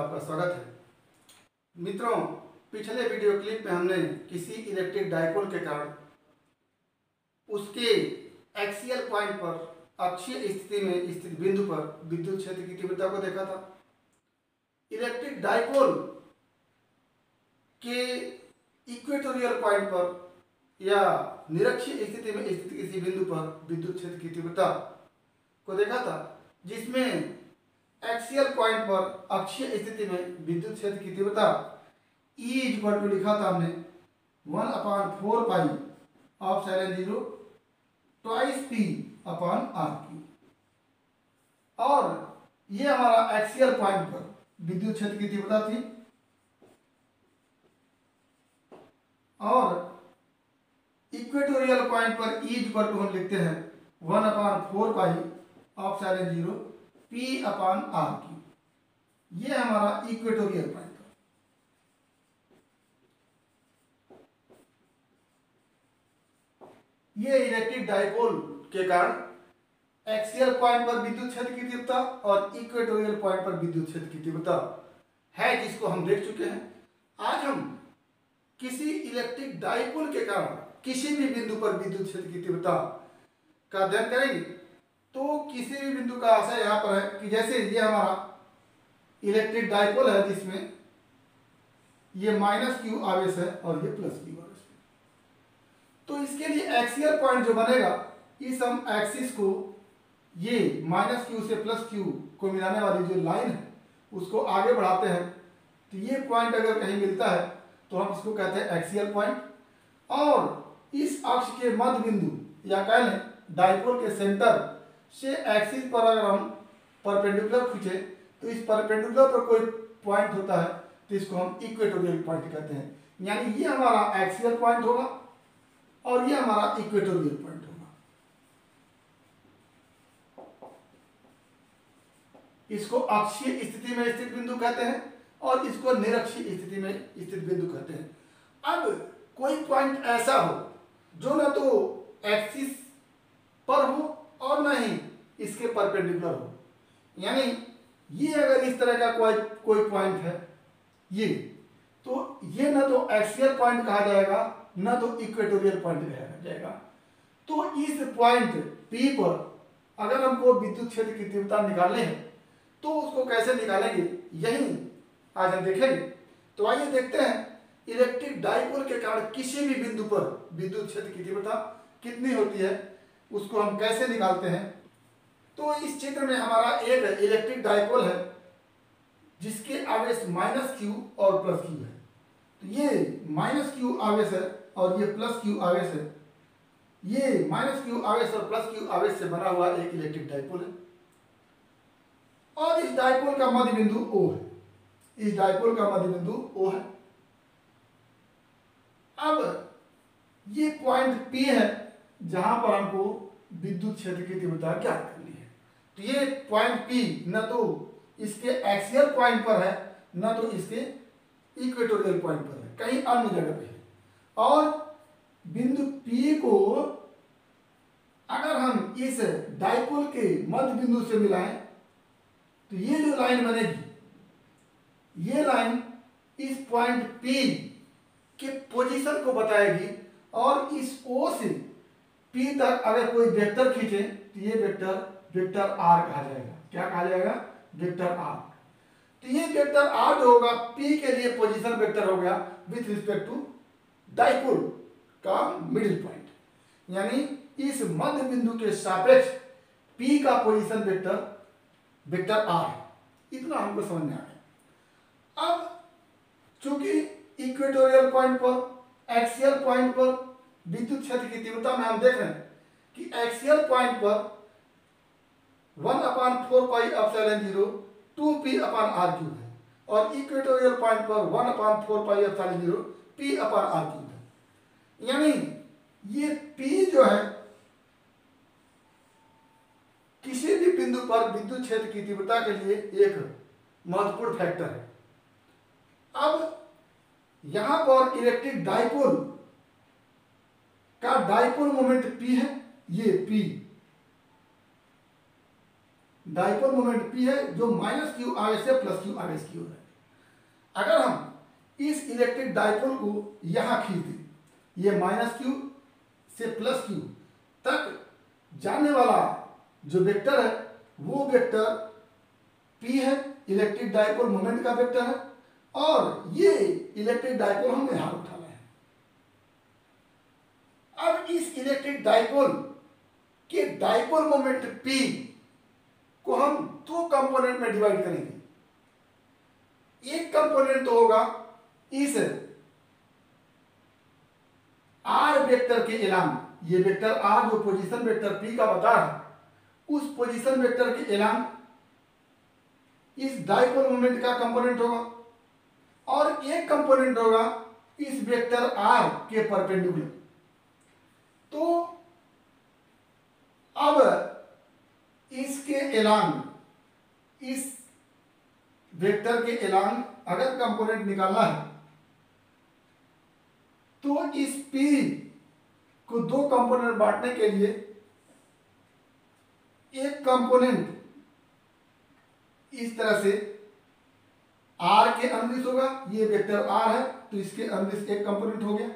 आपका स्वागत है। मित्रों, पिछले वीडियो क्लिप में हमने किसी इलेक्ट्रिक डाइपोल के कारण उसके एक्सियल पॉइंट पर अक्षीय स्थिति में स्थित बिंदु पर विद्युत क्षेत्र की तीव्रता को देखा था। इलेक्ट्रिक डाइपोल के इक्वेटोरियल पॉइंट पर या निरक्षीय स्थिति में स्थित किसी बिंदु पर विद्युत क्षेत्र की तीव्रता को देखा था, जिसमें एक्सियल पॉइंट पर अक्षीय स्थिति में विद्युत क्षेत्र की तीव्रता E इक्वल टू लिखा था हमने 1/4 pi of sine 0 twice P upon R3। और ये हमारा एक्सियल पॉइंट पर विद्युत क्षेत्र की तीव्रता थी। और इक्वेटोरियल पॉइंट पर E इक्वल टू हम लिखते हैं 1/4 pi of sine 0 P upon R3। ये हमारा इक्वेटोरियल पॉइंट है। ये इलेक्ट्रिक डाइपोल के कारण एक्सियल पॉइंट पर विद्युत क्षेत्र की तीव्रता और इक्वेटोरियल पॉइंट पर विद्युत क्षेत्र की तीव्रता है, जिसको हम देख चुके हैं। आज हम किसी इलेक्ट्रिक डाइपोल के कारण किसी भी बिंदु पर विद्युत क्षेत्र की तीव्रता का अध्ययन करेंगे। तो किसी भी बिंदु का आशय यहाँ पर है कि जैसे ये हमारा इलेक्ट्रिक डाइपोल है, जिसमें ये -q आवेश है और ये +q आवेश है। तो इसके लिए एक्सियल पॉइंट जो बनेगा, इस हम एक्सिस को ये -q से +q को मिलाने वाली जो लाइन है उसको आगे बढ़ाते हैं। तो ये पॉइंट अगर कहीं मिलता है तो हम इसको कहते हैं एक्सियल पॉइंट। और इस अक्ष के मध्य बिंदु या कह लें डाइपोल के सेंटर से एक्सिस पर अगर हम परपेंडिकुलर खींचे तो इस परपेंडिकुलर पर कोई पॉइंट होता है तो इसको हम इक्वेटोरियल पॉइंट कहते हैं। यानी ये हमारा एक्सियल पॉइंट होगा और ये हमारा इक्वेटोरियल पॉइंट होगा। इसको अक्षीय स्थिति में स्थित बिंदु कहते हैं और इसको निरक्षीय स्थिति में स्थित बिंदु कहते हैं। अब कोई पॉइंट ऐसा हो जो ना तो एक्सिस पर हो और ना ही इसके परपेंडिकुलर हो, यानी ये अगर इस तरह का कोई पॉइंट है ये, तो ये ना तो एक्सियल पॉइंट कहा जाएगा ना तो इक्वेटोरियल पॉइंट कहा जाएगा। तो इस पॉइंट P पर अगर हमको विद्युत क्षेत्र की तीव्रता निकालनी है तो उसको कैसे निकालेंगे, यही आज हम देखेंगे। तो आइए देखते हैं इलेक्ट्रिक डाइपोल के कारण किसी भी बिंदु पर विद्युत क्षेत्र की तीव्रता कितनी होती है, उसको हम कैसे निकालते हैं। तो इस चित्र में हमारा एक इलेक्ट्रिक डाइपोल है जिसके आवेश -q और +q है। तो ये -q आवेश है और ये +q आवेश है। ये -q आवेश और +q आवेश से बना हुआ एक इलेक्ट्रिक डाइपोल है। और इस डाइपोल का मध्य बिंदु O है। इस डाइपोल का मध्य बिंदु O है। अब ये पॉइंट P है जहां पर हमको विद्युत क्षेत्र की तीव्रता ज्ञात करनी है। तो ये पॉइंट P न तो इसके एक्सियल पॉइंट पर है न तो इसके इक्वेटोरियल पॉइंट पर है, कहीं अन्य जगह पे है। और बिंदु P को अगर हम इस डाइपोल के मध्य बिंदु से मिलाएं तो ये जो लाइन बनेगी, ये लाइन इस पॉइंट P के पोजीशन को बताएगी। और इस O से P तक अगर कोई वेक्टर खींचे तो ये वेक्टर R कहा जाएगा। क्या कहा जाएगा? Vector R। तो ये वेक्टर R जो होगा P के लिए पोजीशन वेक्टर हो गया विथ रिस्पेक्ट टू डाइपोल का मिडिल पॉइंट, यानी इस मध्य बिंदु के सापेक्ष P का पोजीशन वेक्टर R है। इतना हमको समझ में आ गया। अब चूंकि इक्वेटोरियल पॉइंट पर एक्सियल पॉइंट पर विद्युत क्षेत्र की तीव्रता में हम देख रहे हैं कि एक्सियल पॉइंट पर 1/4 pi epsilon 0 2p upon R3 है और इक्वेटोरियल पॉइंट पर 1/4 pi epsilon 0 p upon R3 है। यानी ये p जो है किसी भी बिंदु पर विद्युत क्षेत्र की तीव्रता के लिए एक महत्वपूर्ण फैक्टर है। अब यहां पर इलेक्ट्रिक डाइपोल का डाइपोल मोमेंट P है। ये P डाइपोल मोमेंट P है जो -q आवेश से +q आवेश की ओर है। अगर हम इस इलेक्ट्रिक डाइपोल को यहां खींच दें, ये -q से +q तक जाने वाला जो वेक्टर है वो वेक्टर p है, इलेक्ट्रिक डाइपोल मोमेंट का वेक्टर है, और ये इलेक्ट्रिक डाइपोल हम यहां उठा रहे हैं। अब इस इलेक्ट्रिक डाइपोल के डाइपोल मोमेंट p को हम दो कंपोनेंट में डिवाइड करेंगे। एक कंपोनेंट तो होगा इस r वेक्टर के एलांग, ये वेक्टर r जो पोजीशन वेक्टर p का बता है, उस पोजीशन वेक्टर के एलांग इस डाइपोल मोमेंट का कंपोनेंट होगा, और एक कंपोनेंट होगा इस वेक्टर r के परपेंडिकुलर। तो अब इसके एलांग, इस वेक्टर के एलांग अगर कंपोनेंट निकालना है तो इस p को दो कंपोनेंट बांटने के लिए एक कंपोनेंट इस तरह से r के अनुदिश होगा, ये वेक्टर r है तो इसके अनुदिश एक कंपोनेंट हो गया,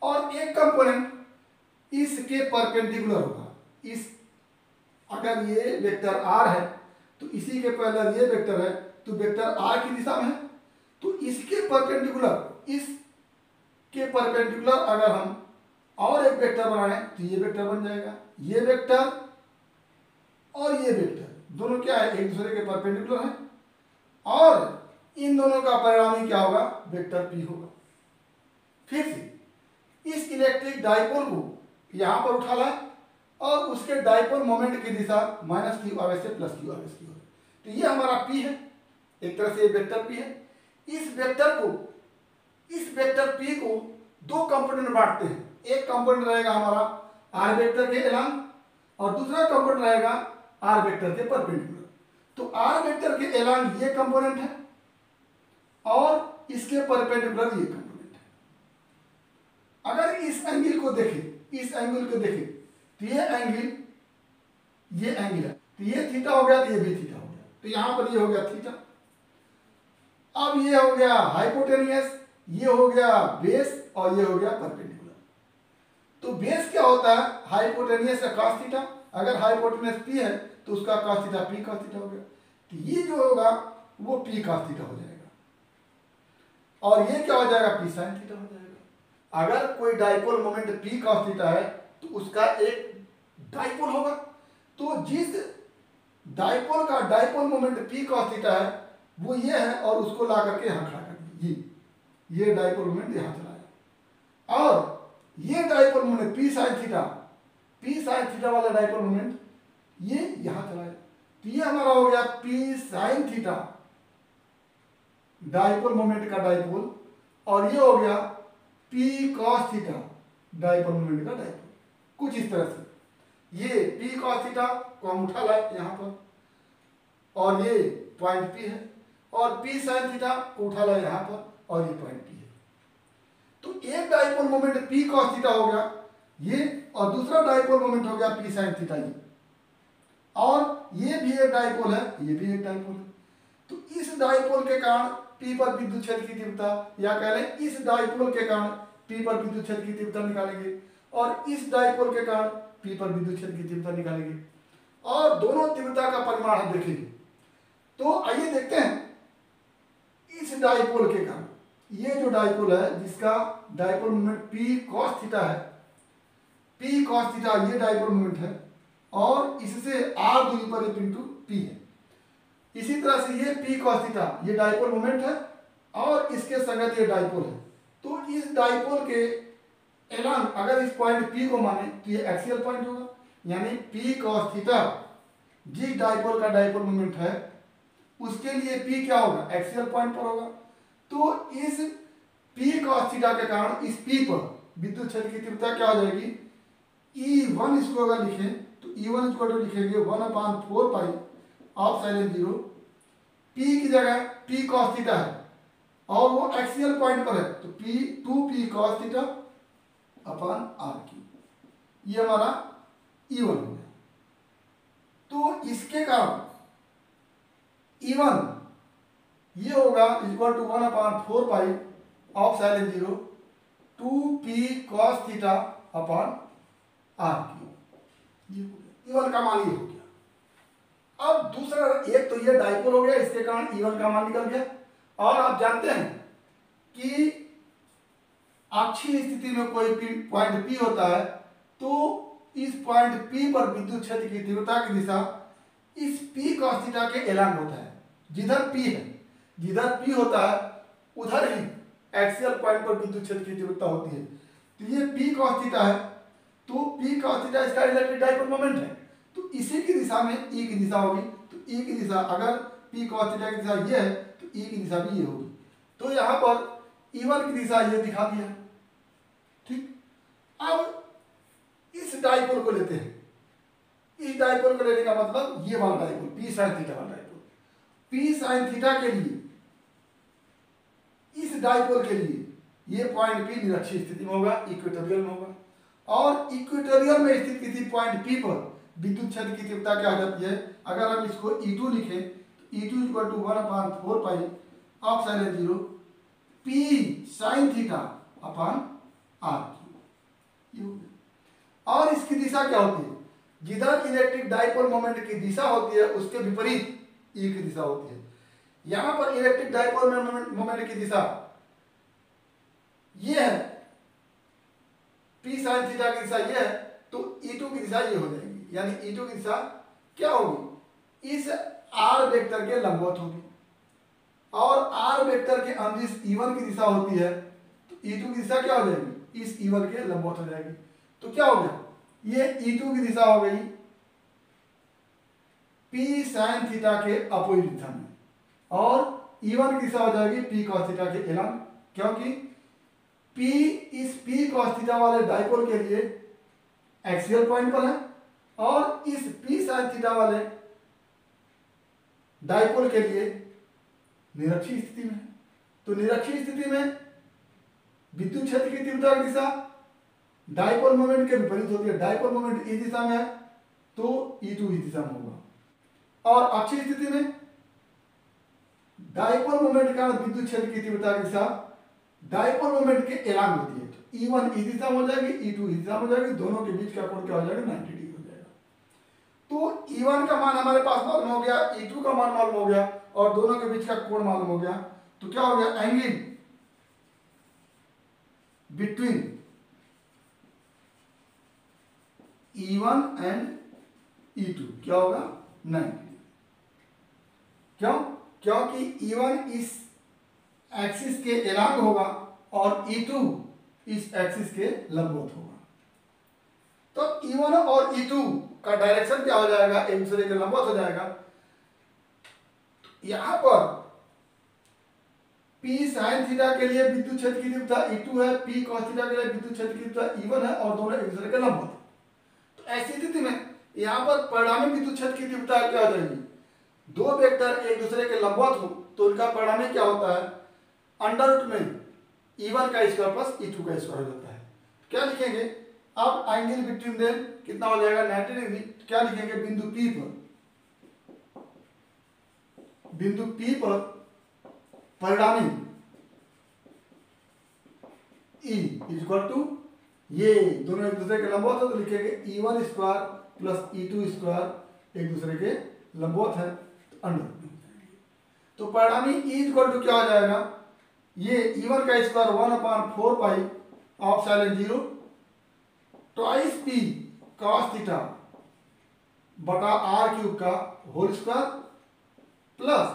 और एक कंपोनेंट इसके परपेंडिकुलर होगा। इस अगर ये वेक्टर r है तो इसी के पैरेलल ये वेक्टर है, तो वेक्टर r की दिशा में है, तो इसके परपेंडिकुलर, इसके परपेंडिकुलर अगर हम और एक वेक्टर बनाएं तो ये वेक्टर बन जाएगा। ये वेक्टर और ये वेक्टर दोनों क्या है, एक दूसरे के परपेंडिकुलर है, और इन दोनों का परिणामी क्या होगा, वेक्टर p होगा। फिर से इस इलेक्ट्रिक डाइपोल को यहां पर उठा लाए और उसके डाइपोल मोमेंट की दिशा -q आवेश से +q आवेश की होगी, तो ये हमारा p है, एक तरह से ये वेक्टर p है। इस वेक्टर p को दो कंपोनेंट बांटते हैं, एक कंपोनेंट रहेगा हमारा r वेक्टर के एलांग और दूसरा कंपोनेंट रहेगा r वेक्टर के परपेंडिकुलर। तो r वेक्टर के एलांग ये कंपोनेंट है और इसके परपेंडिकुलर ये कंपोनेंट है। अगर इस एंगल को देखें, इस एंगल को देखें तो ये एंगल है, तो ये थीटा हो गया, तो ये भी थीटा हो गया, तो यहां पर ये हो गया थीटा। अब ये हो गया हाइपोटेनियस, ये हो गया बेस, और ये हो गया परपेंडिकुलर। तो बेस क्या होता है, हाइपोटेनियस का cos थीटा, अगर हाइपोटेनियस p है तो उसका cos theta p cos theta हो गया, तो ये जो होगा वो p cos थीटा हो जाएगा, और ये क्या हो जाएगा, p sin थीटा हो जाएगा। अगर कोई dipole moment p cos theta है तो उसका एक डाइपोल होगा, तो जिस डाइपोल का dipole moment p cos theta है वो ये है, और उसको ला करके यहां खड़ा कर दिया, ये डाइपोल मोमेंट यहां चला, और ये dipole moment p sin theta वाला डाइपोल मोमेंट ये यहां चला है, तो ये हमारा हो गया p sin theta dipole moment का डाइपोल, और ये हो गया p cos theta dipole moment का डाइपोल। कुछ इस तरह से ये p cos थीटा को हम उठा लाए यहां पर, और ये पॉइंट p है, और p sin थीटा को उठा लाए यहां पर, और ये पॉइंट p है। तो एक dipole moment p cos theta हो गया ये, और दूसरा डाइपोल मोमेंट हो गया p sin थीटा ये, और ये भी एक डाइपोल है, ये भी एक डाइपोल है। तो इस डाइपोल के कारण p पर विद्युत क्षेत्र की तीव्रता, या कह लें इस डाइपोल के कारण p पर विद्युत क्षेत्र की तीव्रता निकालेंगे, और इस डाइपोल के कारण p पर विद्युत क्षेत्र की तीव्रता निकालेंगे, और दोनों तीव्रता का परिमाण हम देखेंगे। तो आइए देखते हैं इस डाइपोल के कारण, ये जो डाइपोल है जिसका dipole moment p cos theta है, p cos थीटा ये डाइपोल मोमेंट है, और इससे r दूरी पर इंटू p है। इसी तरह से ये p cos थीटा ये डाइपोल मोमेंट है, और इसके संगत ये डाइपोल है। तो इस डाइपोल के एलांग अगर इस पॉइंट p को माने तो ये एक्सियल पॉइंट होगा, यानी p cos थीटा जिस डाइपोल का डाइपोल मोमेंट है उसके लिए p क्या होगा, एक्सियल पॉइंट पर होगा। तो इस p cos थीटा के कारण इस p पर विद्युत क्षेत्र की तीव्रता क्या हो जाएगी, E1 इसको अगर लिखें तो E1 इसको लिखेंगे 1/4 पाई ऑफ साइन 0, p की जगह p cos थीटा है और वो एक्सियल पॉइंट पर है, तो p cos theta upon r3, ये हमारा E1 हो गया। तो इसके कारण E1 ये होगा equal to 1/4 pi of sine 0 2p cos theta upon R cube. ये हो गया, E1 का मान ये हो गया। अब दूसरा, एक तो ये डाइपोल हो गया, इसके कारण E1 का मान निकल गया। और आप जानते हैं कि अक्षीय स्थिति में कोई पॉइंट P होता है तो इस पॉइंट P पर विद्युत क्षेत्र की तीव्रता की दिशा इस P cos थीटा के एलांग होता है। जिधर P है, जिधर P होता है उधर ही एक्सियल पॉइंट पर विद्युत क्षेत्र की तीव्रता होती है। तो ये P cos थीटा है, तो P cos थीटा इसका इलेक्ट्रिक डाइपोल मोमेंट है, तो इसी की दिशा में E की दिशा होगी। तो E की दिशा, अगर P cos थीटा की दिशा ये है तो E की दिशा भी ये होगी। तो यहाँ पर E1 की दिशा ये दिखा दिया। ठीक, अब इस डाइपोल को लेते हैं। इस डाइपोल को लेने का मतलब ये वाला डाइपोल, P sin थीटा वाला डाइपोल। P sin थीटा के लिए, इस डाइपोल के लिए ये पॉइंट P निरक्षीय स्थिति में होगा, इक्वेटोरियल में होगा। और इक्वेटोरियल में स्थित किसी पॉइंट P पर विद्युत क्षेत्र की तीव्रता क्या हो जाती है? अगर हम इसको E2 लिखें तो E2 equal to 1/4 pi of sine 0 P sin theta upon R cube. और इसकी दिशा क्या होती है? जिधर इलेक्ट्रिक डाइपोल मोमेंट की दिशा होती है उसके विपरीत E की दिशा होती है। यहां पर इलेक्ट्रिक डाइपोल मोमेंट की दिशा ये है, P sin थीटा की दिशा ये है, तो E2 की दिशा ये हो जाएगी। यानी E2 की दिशा क्या होगी? इस R वेक्टर के लंबवत होगी। और R वेक्टर के अंदिश E1 की दिशा होती है, तो E2 की दिशा क्या हो जाएगी? इस E1 के लंबवत हो जाएगी। तो क्या हो गया? ये E2 की दिशा हो गई P sin थीटा के अपोजिट दिशा में, और E1 की दिशा हो जाएगी P cos थीटा के एलांग, क्योंकि P इस P cos थीटा वाले डाइपोल के लिए एक्सियल पॉइंट पर है और इस P sin थीटा वाले डाइपोल के लिए निरक्षीय स्थिति में है। तो निरक्षीय स्थिति में विद्युत क्षेत्र की तीव्रता की दिशा डाइपोल मोमेंट के विपरीत होती है। डाइपोल मोमेंट इस दिशा में है तो E2 इस दिशा में होगा। और अक्षीय स्थिति में डाइपोल मोमेंट का विद्युत क्षेत्र की तीव्रता की दिशा डाइपोल मोमेंट के एलांग होती है। तो E1 इस दिशा में हो जाएगी, E2 इस दिशा में हो जाएगी, दोनों के बीच का कोण क्या हो जाएगा? 90 डिग्री हो जाएगा। तो E1 का मान हमारे पास मालूम हो गया, E2 का मान मालूम हो गया और दोनों के बीच का कोण मालूम हो गया। तो क्या हो गया? Angle between E1 and E2 क्या होगा? 90। क्यों? क्योंकि E1 इस एक्सिस के एलांग होगा और E2 इस एक्सिस के लंबवत होगा। तो E1 और E2 का डायरेक्शन क्या हो जाएगा? एक दूसरे के लंबवत हो जाएगा। यहां पर P sin थीटा के लिए विद्युत क्षेत्र की तीव्रता E2 है, P cos थीटा के लिए विद्युत क्षेत्र की तीव्रता E1 है और दोनों एक दूसरे के लंबवत। तो ऐसी स्थिति में यहां पर परिणामी विद्युत क्षेत्र की तीव्रता क्या हो जाएगी? दो वेक्टर एक दूसरे के लंबवत हो तो उनका परिणामी क्या होता है? अंडर रूट में E1 का स्क्वायर प्लस E2 का स्क्वायर हो जाता है। क्या लिखेंगे? अब एंगल बिटवीन देम कितना हो जाएगा? 90 डिग्री। क्या लिखेंगे? बिंदु P पर परिणामी E इक्वल टू, ये दोनों एक दूसरे के लंबवत है तो लिखेंगे E1 square plus E2 square एक दूसरे के लंबवत है तो अंडर। तो परिणामी E इक्वल टू क्या हो जाएगा? ये E1 का square 1/4 pi of sine 0 twice P cos theta बटा R क्यूब का whole square plus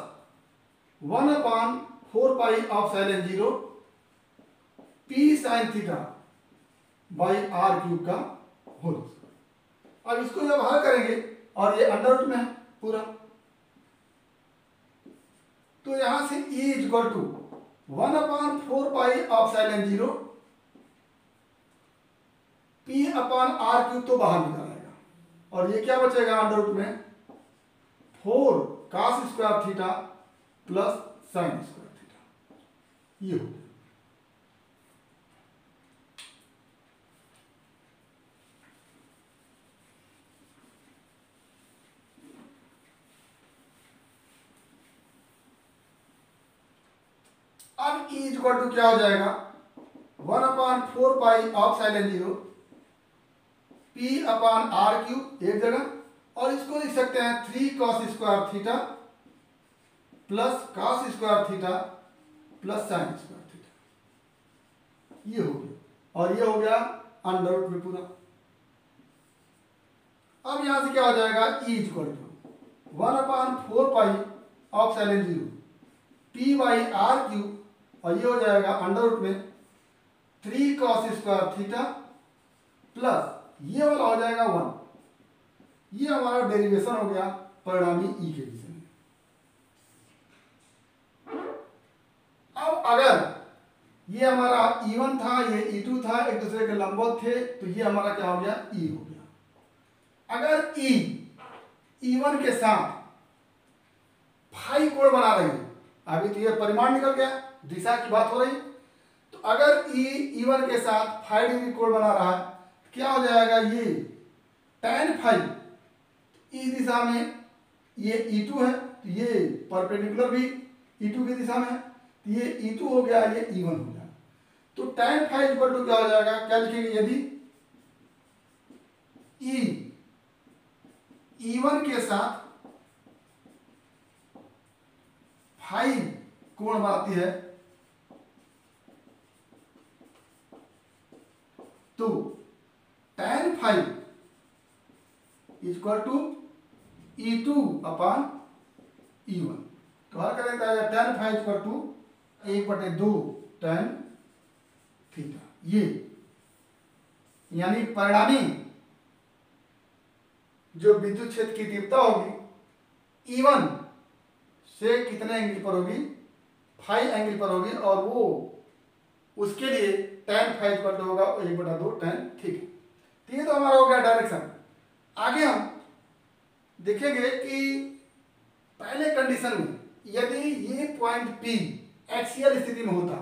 1/4 pi of sine 0 P sin theta by R cube का होल स्क्वायर। अब इसको जब हल करेंगे और ये अंडर रूट में है पूरा, तो यहां से E equal to 1/4 pi of sine 0 P upon R cube तो बाहर निकल आएगा और ये क्या बचेगा? अंडर रूट में 4 cos square theta plus sine square theta. ये हो गया। अब E इक्वल टू क्या हो जाएगा 1/4 pi of silent zero P upon R cube एक जगह, और इसको लिख सकते हैं 3 cos square theta plus cos square theta plus sine square theta. ये हो गया, और ये हो गया अंडर रूट में पूरा। अब यहां से क्या हो जाएगा E equal to 1/4 pi of silent zero P by R cube, और ये हो जाएगा अंडर रूट में 3 cos स्क्वायर थीटा प्लस ये वाला हो जाएगा 1। ये हमारा डेरिवेशन हो गया परिणामी E के विषय में। अब अगर ये हमारा E1 था, ये E2 था, एक दूसरे के लंबवत थे, तो ये हमारा क्या हो गया E हो गया। अगर E1 के साथ फाई कोण बना रही है, अभी तो ये परिमाण निकल गया, दिशा की बात हो रही, तो अगर E1 के साथ फाई डिग्री कोण बना रहा है, क्या हो जाएगा ये tan फाई, ई दिशा में ये E2 है, तो ये परपेंडिकुलर भी E2 की दिशा में है, तो ये E2 हो गया, ये E1 हो गया। तो tan फाई इक्वल टू क्या हो जाएगा, क्या लिखेंगे, यदि E1 के साथ फाई कोण बनाती है, तो tan phi equal to E2 upon E1। तो हर करेंगे tan phi equal to 1/2 tan theta. ये यानी परिणामी जो विद्युत क्षेत्र की तीव्रता होगी E1 से कितने एंगल पर होगी, फाई एंगल पर होगी, और वो उसके लिए tan फाई इक्वल टू होगा 1/2 tan थीटा। तो ये तो हमारा हो गया डायरेक्शन। आगे हम देखेंगे कि पहले कंडीशन में यदि ये पॉइंट P एक्सियल स्थिति में होता,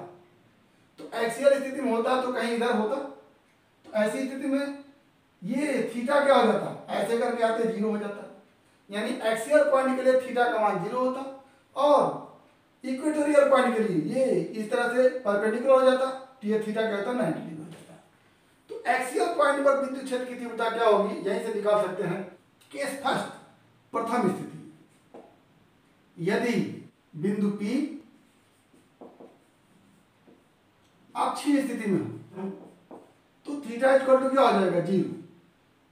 तो एक्सियल स्थिति में होता तो कहीं इधर होता, तो ऐसी स्थिति में ये थीटा क्या हो जाता, ऐसे करके आते 0 हो जाता, यानी एक्सियल पॉइंट के लिए थीटा का मान 0 होता, और इक्वेटोरियल पॉइंट के लिए ये इस तरह से परपेंडिकुलर हो जाता, तो ये थीटा क्या होता 90 डिग्री हो जाता। तो एक्सियल पॉइंट पर विद्युत क्षेत्र की तीव्रता क्या होगी, यहीं से निकाल सकते हैं। केस फर्स्ट, प्रथम स्थिति, यदि बिंदु P अक्षीय स्थिति में हो, तो थीटा इक्वल टू क्या हो जाएगा 0,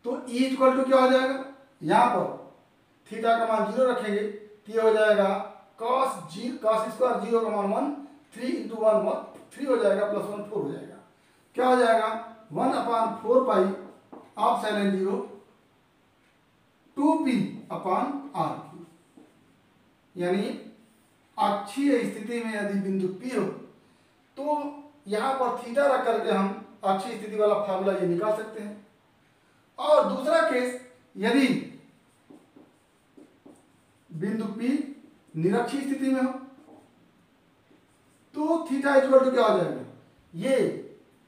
तो E इक्वल टू क्या हो जाएगा, यहां पर थीटा का मान 0 रखेंगे, तो ये हो जाएगा cos स्क्वायर 0 का मान 1, 3 इंटू 1 3 हो जाएगा, प्लस 1 4 हो जाएगा। क्या हो जाएगा 1/4 pi of silent zero 2P upon R cube. यानी अक्षीय स्थिति में यदि बिंदु P हो, तो यहां पर थीटा रख करके हम अक्षीय स्थिति वाला फार्मूला ये निकाल सकते हैं। और दूसरा केस, यदि बिंदु P निरक्षीय स्थिति में हो, तो थीटा इक्वल टू क्या हो जाएगा, ये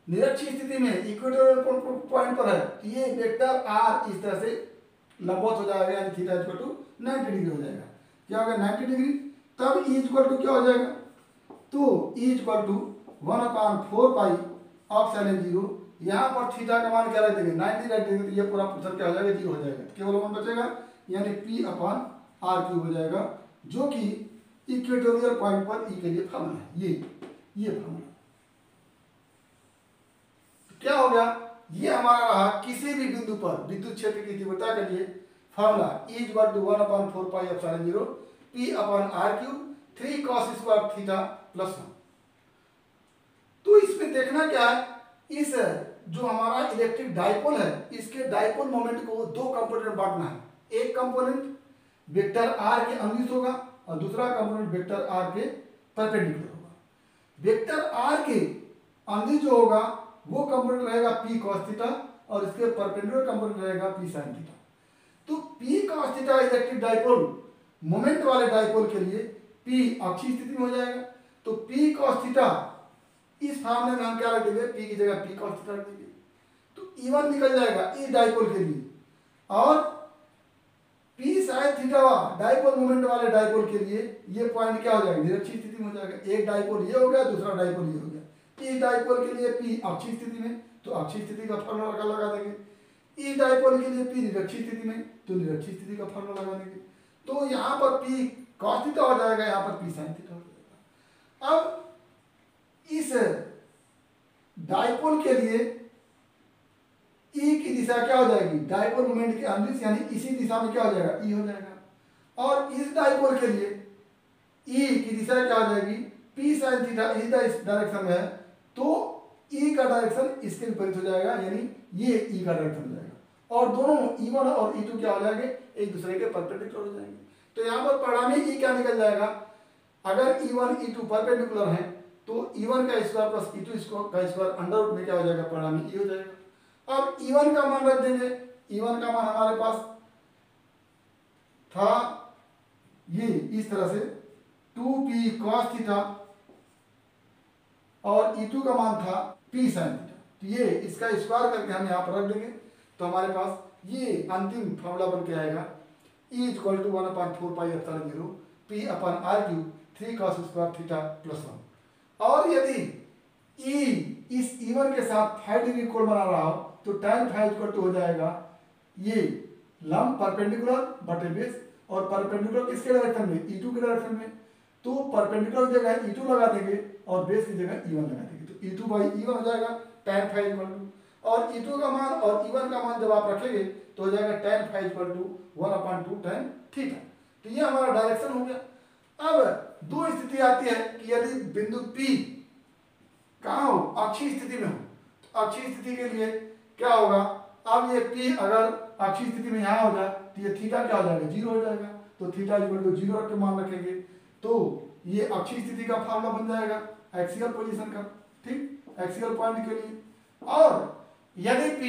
निरक्षीय स्थिति में इक्वेटोरियल पॉइंट पर है, तो ये वेक्टर r इस तरह से लंबवत हो जाएगा, यानी थीटा इक्वल टू 90 डिग्री हो जाएगा। क्या होगा 90 डिग्री, तब E इक्वल टू क्या हो जाएगा, तो E equal to 1/4 pi of silent zero, यहाँ पर थीटा का मान क्या रख देंगे 90 रख देंगे, तो ये पूरा पोर्शन क्या हो जाएगा 0 हो जाएगा, केवल 1 बचेगा, यानी P अपॉन आर क्यूब हो जाएगा, जो कि इक्वेटोरियल पॉइंट पर E के लिए फार्मूला है। ये फार्मूला क्या हो गया, ये हमारा रहा किसी भी बिंदु पर विद्युत क्षेत्र की तीव्रता के लिए formula E equal to 1/4 pi epsilon 0 P upon R cube 3 cos square theta plus 1। तो इसमें देखना क्या है, इस जो हमारा इलेक्ट्रिक डाइपोल है, इसके डाइपोल मोमेंट को दो कंपोनेंट में बांटना है। एक कंपोनेंट वेक्टर आर के अनुदिश होगा, और दूसरा कंपोनेंट वेक्टर आर के परपेंडिकुलर होगा। वेक्टर आर के अनुदिश जो होगा वो कंपोनेंट रहेगा P cos थीटा, और इसके परपेंडिकुलर कंपोनेंट रहेगा P sin थीटा। तो P cos theta electric dipole moment वाले डाइपोल के लिए P अक्षीय स्थिति में हो जाएगा, तो P cos थीटा इस फार्मूले में हम क्या रख देंगे, P की जगह P cos थीटा रख देंगे, तो E1 निकल जाएगा इस डाइपोल के लिए, और P sine theta dipole moment वाले डाइपोल के लिए ये पॉइंट क्या हो जाएगा, निरक्षीय स्थिति में हो जाएगा। एक डाइपोल ये हो गया, दूसरा डाइपोल ये हो गया। इस डाइपोल के लिए पी अक्षीय स्थिति में, तो अक्षीय स्थिति का फॉर्मूला लगा देंगे। इस डाइपोल के लिए पी निरक्षीय स्थिति में, तो निरक्षीय स्थिति का फॉर्मूला लगा देंगे। तो यहाँ पर पी कॉस थीटा हो जाएगा, यहाँ पर पी साइन थीटा हो जाएगा। अब इस डाइपोल के लिए ई की दिशा क्या हो जाएगी, डाइपोल मोमेंट के अनुदिश यानी इसी दिशा में क्या हो जाएगा, ई हो जाएगा। और इस डाइपोल के लिए ई की दिशा क्या हो जाएगी, पी साइन थीटा इस डायरेक्शन में है, तो ई का डायरेक्शन इसके विपरीत हो जाएगा, यानी ये ई का डायरेक्शन हो जाएगा। और दोनों E1 और E2 क्या हो जाएंगे, एक दूसरे के परपेंडिकुलर हो जाएंगे। तो यहाँ पर परिणामी ई क्या निकल जाएगा, अगर E1 E2 परपेंडिकुलर है तो E1 का स्क्वायर प्लस E2 का स्क्वायर अंडर रूट में क्या हो जाएगा, परिणामी ई हो जाएगा। अब E1 का मान रख देंगे, E1 का मान हमारे पास था ये इस तरह से 2p cos थीटा और E2 का मान था p sin थीटा। तो ये इसका स्क्वायर करके हम यहाँ पर रख देंगे, तो हमारे पास ये अंतिम फॉर्मूला बन के आएगा E = 1/4πε0 p/r³ 3 cos square theta + 1। और यदि E इस E1 के साथ 5 डिग्री कोण बना रहा हो तो tan φ हो जाएगा ये लंब परपेंडिकुलर बटे बेस, और परपेंडिकुलर किसके डायरेक्शन में, E2 के डायरेक्शन में। तो परपेंडिकुलर की जगह E2 लगा देंगे और बेस की जगह E1 लगा देंगे, तो E2/E1 हो जाएगा tan φ और E2 का मान और E1 का मान जब आप रखेंगे तो हो जाएगा tan φ 1/2 tan थीटा। तो ये हमारा डायरेक्शन हो गया। अब दो स्थिति आती है कि यदि बिंदु P कहाँ हो, अक्षीय स्थिति में हो, तो अक्षीय स्थिति के लिए क्या होगा, अब ये P अगर अक्षीय स्थिति में यहाँ हो जाए तो ये थीटा क्या हो जाएगा, 0 हो जाएगा। तो थीटा = 0 रख के मान रखेंगे, तो ये अक्षीय स्थिति का फॉर्मूला बन जाएगा एक्सियल पोजीशन का, ठीक, एक्सियल पॉइंट के लिए। और यदि P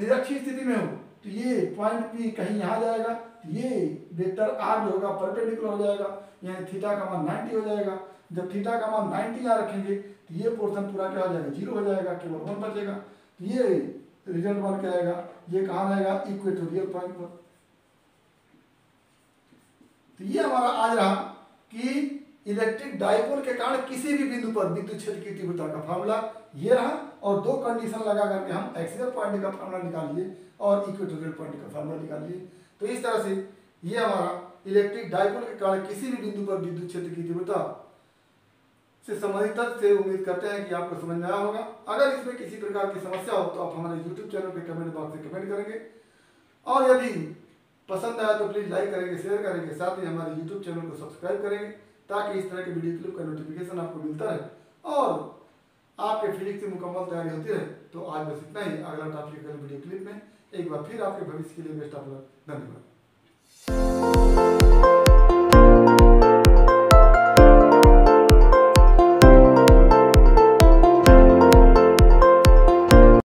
निरक्षीय स्थिति में हो तो ये पॉइंट P कहीं यहाँ जाएगा, तो ये वेक्टर R जो होगा परपेंडिकुलर हो जाएगा, यानी थीटा का मान 90 हो जाएगा। जब थीटा का मान 90 यहाँ रखेंगे तो ये पोर्शन पूरा क्या हो जाएगा, 0 हो जाएगा, केवल 1 बचेगा। तो ये रिजल्ट बन के आएगा, ये कहाँ रहेगा, इक्वेटोरियल पॉइंट पर। तो ये हमारा आज रहा कि इलेक्ट्रिक डाइपोल के कारण किसी भी बिंदु पर विद्युत क्षेत्र की तीव्रता का फॉर्मूला ये रहा, और दो कंडीशन लगा करके हम एक्सियल पॉइंट का फॉर्मूला निकालिए और इक्वेटोरियल पॉइंट का फॉर्मूला निकालिए। तो इस तरह से ये हमारा इलेक्ट्रिक डाइपोल के कारण किसी भी बिंदु पर विद्युत क्षेत्र की तीव्रता से संबंधित से उम्मीद करते हैं कि आपको समझ में आया होगा। अगर इसमें किसी प्रकार की समस्या हो तो आप हमारे YouTube चैनल पे कमेंट बॉक्स में कमेंट करेंगे, और यदि पसंद आया तो प्लीज़ लाइक करेंगे, शेयर करेंगे, साथ ही हमारे YouTube चैनल को सब्सक्राइब करेंगे ताकि इस तरह के वीडियो क्लिप का नोटिफिकेशन आपको मिलता रहे और आपके फिजिक्स की मुकम्मल तैयारी होती रहे। तो आज बस इतना ही, अगला टॉपिक वीडियो क्लिप में एक बार फिर आपके भविष्य के लिए बेस्ट ऑफ लक। धन्यवाद।